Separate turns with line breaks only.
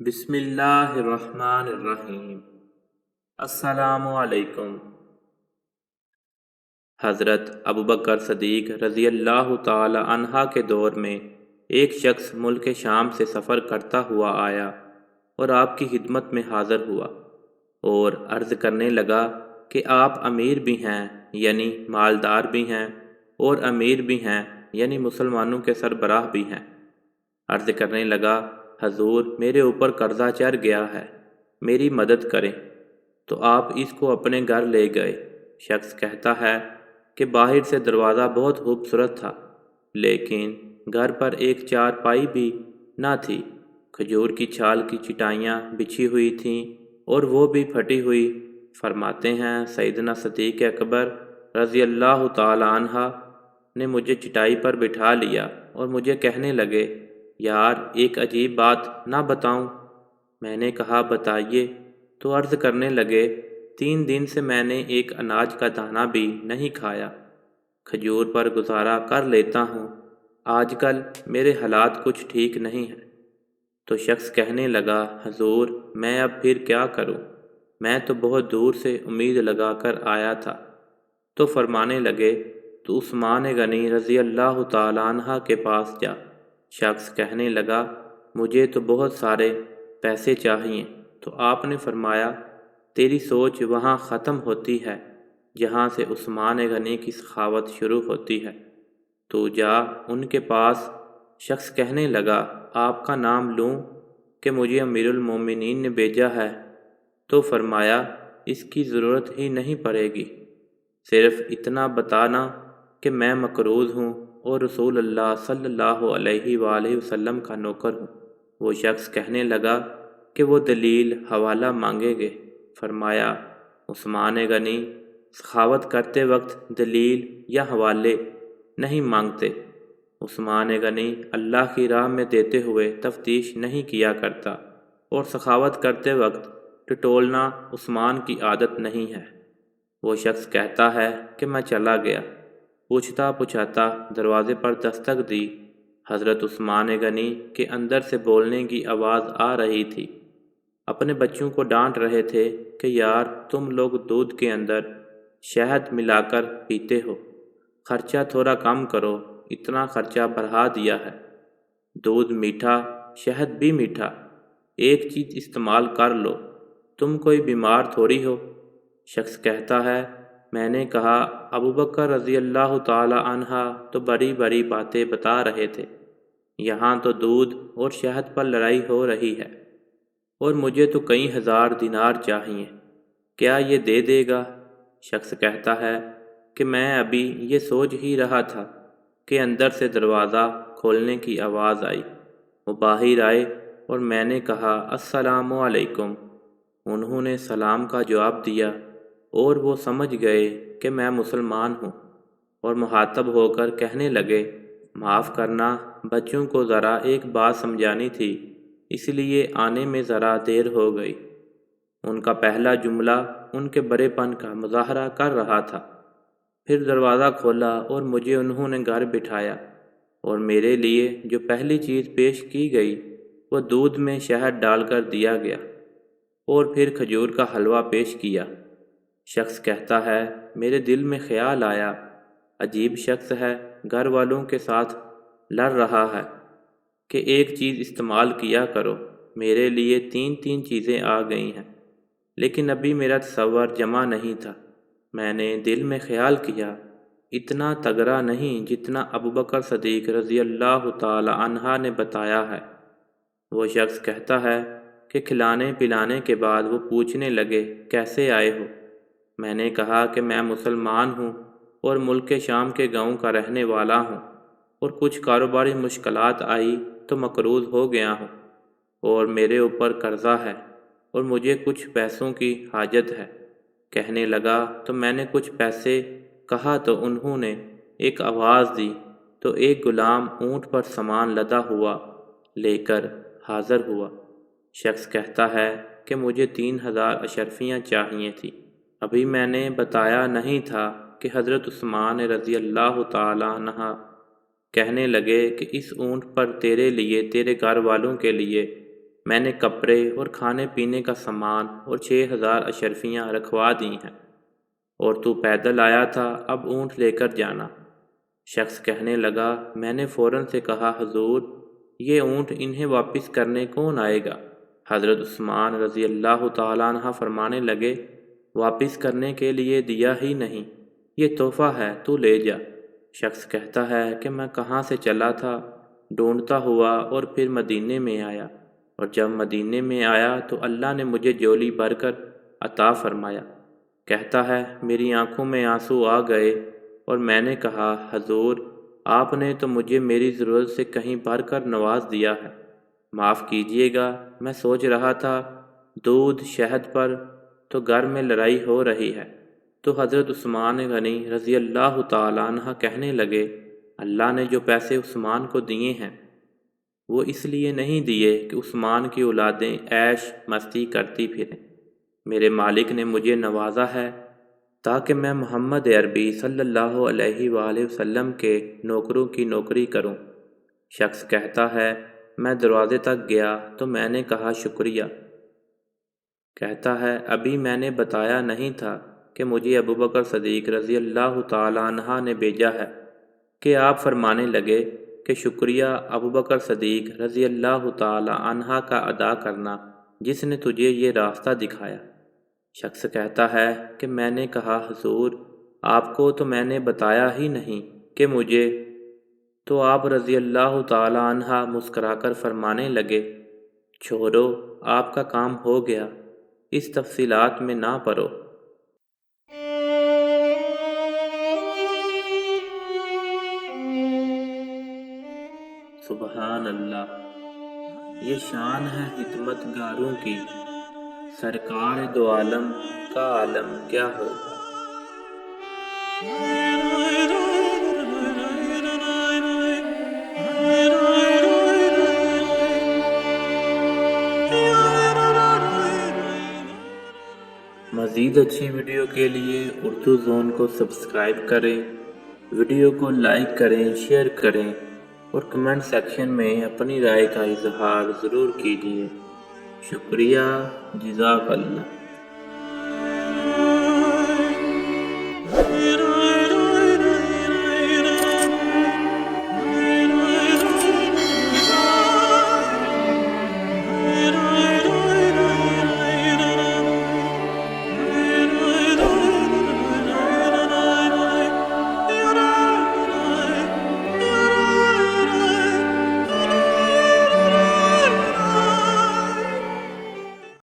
بسم اللہ الرحمن الرحیم۔ السلام علیکم۔ حضرت ابوبکر صدیق رضی اللہ تعالی عنہ کے دور میں ایک شخص ملک شام سے سفر کرتا ہوا آیا اور آپ کی خدمت میں حاضر ہوا اور عرض کرنے لگا کہ آپ امیر بھی ہیں یعنی مالدار بھی ہیں اور امیر بھی ہیں یعنی مسلمانوں کے سربراہ بھی ہیں۔ عرض کرنے لگا، حضور میرے اوپر قرضہ چڑھ گیا ہے، میری مدد کریں۔ تو آپ اس کو اپنے گھر لے گئے۔ شخص کہتا ہے کہ باہر سے دروازہ بہت خوبصورت تھا، لیکن گھر پر ایک چارپائی بھی نہ تھی۔ کھجور کی چھال کی چٹائیاں بچھی ہوئی تھیں اور وہ بھی پھٹی ہوئی۔ فرماتے ہیں سیدنا صدیق اکبر رضی اللہ تعالی عنہ نے مجھے چٹائی پر بٹھا لیا اور مجھے کہنے لگے، یار ایک عجیب بات نہ بتاؤں؟ میں نے کہا بتائیے۔ تو عرض کرنے لگے، 3 دن سے میں نے ایک اناج کا دانہ بھی نہیں کھایا، کھجور پر گزارا کر لیتا ہوں، آج کل میرے حالات کچھ ٹھیک نہیں ہیں۔ تو شخص کہنے لگا، حضور میں اب پھر کیا کروں؟ میں تو بہت دور سے امید لگا کر آیا تھا۔ تو فرمانے لگے، تو عثمان غنی رضی اللہ تعالیٰ عنہ کے پاس جا۔ شخص کہنے لگا، مجھے تو بہت سارے پیسے چاہیے۔ تو آپ نے فرمایا، تیری سوچ وہاں ختم ہوتی ہے جہاں سے عثمان غنی کی سخاوت شروع ہوتی ہے، تو جا ان کے پاس۔ شخص کہنے لگا، آپ کا نام لوں کہ مجھے امیر المومنین نے بھیجا ہے؟ تو فرمایا، اس کی ضرورت ہی نہیں پڑے گی، صرف اتنا بتانا کہ میں مقروض ہوں اور رسول اللہ صلی اللہ علیہ وآلہ وسلم کا نوکر ہوں۔ وہ شخص کہنے لگا کہ وہ دلیل حوالہ مانگیں گے۔ فرمایا، عثمان غنی سخاوت کرتے وقت دلیل یا حوالے نہیں مانگتے۔ عثمان غنی اللہ کی راہ میں دیتے ہوئے تفتیش نہیں کیا کرتا، اور سخاوت کرتے وقت ٹٹولنا عثمان کی عادت نہیں ہے۔ وہ شخص کہتا ہے کہ میں چلا گیا، پوچھتا پوچھاتا دروازے پر دستک دی۔ حضرت عثمان غنی کے اندر سے بولنے کی آواز آ رہی تھی، اپنے بچوں کو ڈانٹ رہے تھے کہ یار تم لوگ دودھ کے اندر شہد ملا کر پیتے ہو، خرچہ تھوڑا کم کرو، اتنا خرچہ بڑھا دیا ہے۔ دودھ میٹھا، شہد بھی میٹھا، ایک چیز استعمال کر لو، تم کوئی بیمار تھوڑی ہو۔ شخص کہتا ہے، میں نے کہا ابوبکر رضی اللہ تعالی عنہ تو بڑی بڑی باتیں بتا رہے تھے، یہاں تو دودھ اور شہد پر لڑائی ہو رہی ہے، اور مجھے تو کئی ہزار دینار چاہیے، کیا یہ دے دے گا؟ شخص کہتا ہے کہ میں ابھی یہ سوچ ہی رہا تھا کہ اندر سے دروازہ کھولنے کی آواز آئی۔ وہ باہر آئے اور میں نے کہا السلام علیکم۔ انہوں نے سلام کا جواب دیا اور وہ سمجھ گئے کہ میں مسلمان ہوں، اور مخاطب ہو کر کہنے لگے، معاف کرنا، بچوں کو ذرا ایک بات سمجھانی تھی، اس لیے آنے میں ذرا دیر ہو گئی۔ ان کا پہلا جملہ ان کے بڑے پن کا مظاہرہ کر رہا تھا۔ پھر دروازہ کھولا اور مجھے انہوں نے گھر بٹھایا، اور میرے لیے جو پہلی چیز پیش کی گئی وہ دودھ میں شہد ڈال کر دیا گیا، اور پھر کھجور کا حلوہ پیش کیا۔ شخص کہتا ہے، میرے دل میں خیال آیا، عجیب شخص ہے، گھر والوں کے ساتھ لڑ رہا ہے کہ ایک چیز استعمال کیا کرو، میرے لیے 3 چیزیں آ گئی ہیں، لیکن ابھی میرا تصور جمع نہیں تھا۔ میں نے دل میں خیال کیا، اتنا تگڑا نہیں جتنا ابوبکر صدیق رضی اللہ تعالی عنہ نے بتایا ہے۔ وہ شخص کہتا ہے کہ کھلانے پلانے کے بعد وہ پوچھنے لگے، کیسے آئے ہو؟ میں نے کہا کہ میں مسلمان ہوں اور ملک شام کے گاؤں کا رہنے والا ہوں، اور کچھ کاروباری مشکلات آئی تو مقروض ہو گیا ہوں، اور میرے اوپر قرضہ ہے، اور مجھے کچھ پیسوں کی حاجت ہے۔ کہنے لگا، تو میں نے کچھ پیسے کہا تو انہوں نے ایک آواز دی، تو ایک غلام اونٹ پر سامان لدا ہوا لے کر حاضر ہوا۔ شخص کہتا ہے کہ مجھے 3000 اشرفیاں چاہیے تھی، ابھی میں نے بتایا نہیں تھا کہ حضرت عثمان رضی اللہ تعالی عنہ کہنے لگے کہ اس اونٹ پر تیرے لیے، تیرے گھر والوں کے لیے میں نے کپڑے اور کھانے پینے کا سامان اور 6000 اشرفیاں رکھوا دی ہیں، اور تو پیدل آیا تھا، اب اونٹ لے کر جانا۔ شخص کہنے لگا، میں نے فوراً سے کہا، حضور یہ اونٹ انہیں واپس کرنے کون آئے گا؟ حضرت عثمان رضی اللہ تعالیٰ عنہ فرمانے لگے، واپس کرنے کے لیے دیا ہی نہیں، یہ تحفہ ہے، تو لے جا۔ شخص کہتا ہے کہ میں کہاں سے چلا تھا، ڈھونڈتا ہوا اور پھر مدینے میں آیا، اور جب مدینے میں آیا تو اللہ نے مجھے جولی بھر کر عطا فرمایا۔ کہتا ہے، میری آنکھوں میں آنسو آ گئے اور میں نے کہا، حضور آپ نے تو مجھے میری ضرورت سے کہیں بڑھ کر نواز دیا ہے، معاف کیجیے گا، میں سوچ رہا تھا دودھ شہد پر تو گھر میں لڑائی ہو رہی ہے۔ تو حضرت عثمان غنی رضی اللہ تعالیٰ عنہ کہنے لگے، اللہ نے جو پیسے عثمان کو دیے ہیں وہ اس لیے نہیں دیے کہ عثمان کی اولادیں عیش مستی کرتی پھریں، میرے مالک نے مجھے نوازا ہے تاکہ میں محمد عربی صلی اللہ علیہ وآلہ وسلم کے نوکروں کی نوکری کروں۔ شخص کہتا ہے، میں دروازے تک گیا تو میں نے کہا، شکریہ۔ کہتا ہے، ابھی میں نے بتایا نہیں تھا کہ مجھے ابوبکر صدیق رضی اللہ تعالیٰ عنہ نے بھیجا ہے، کہ آپ فرمانے لگے کہ شکریہ ابوبکر صدیق رضی اللہ تعالیٰ عنہ کا ادا کرنا جس نے تجھے یہ راستہ دکھایا۔ شخص کہتا ہے کہ میں نے کہا، حضور آپ کو تو میں نے بتایا ہی نہیں کہ مجھے، تو آپ رضی اللہ تعالیٰ عنہ مسکرا کر فرمانے لگے، چھوڑو آپ کا کام ہو گیا، اس تفصیلات میں نہ پڑو۔ سبحان اللہ، یہ شان ہے حکمت گاروں کی، سرکار دو عالم کا عالم کیا ہوگا۔ مزید اچھی ویڈیو کے لیے اردو زون کو سبسکرائب کریں، ویڈیو کو لائک کریں، شیئر کریں اور کمنٹ سیکشن میں اپنی رائے کا اظہار ضرور کیجیے۔ شکریہ، جزاک اللہ۔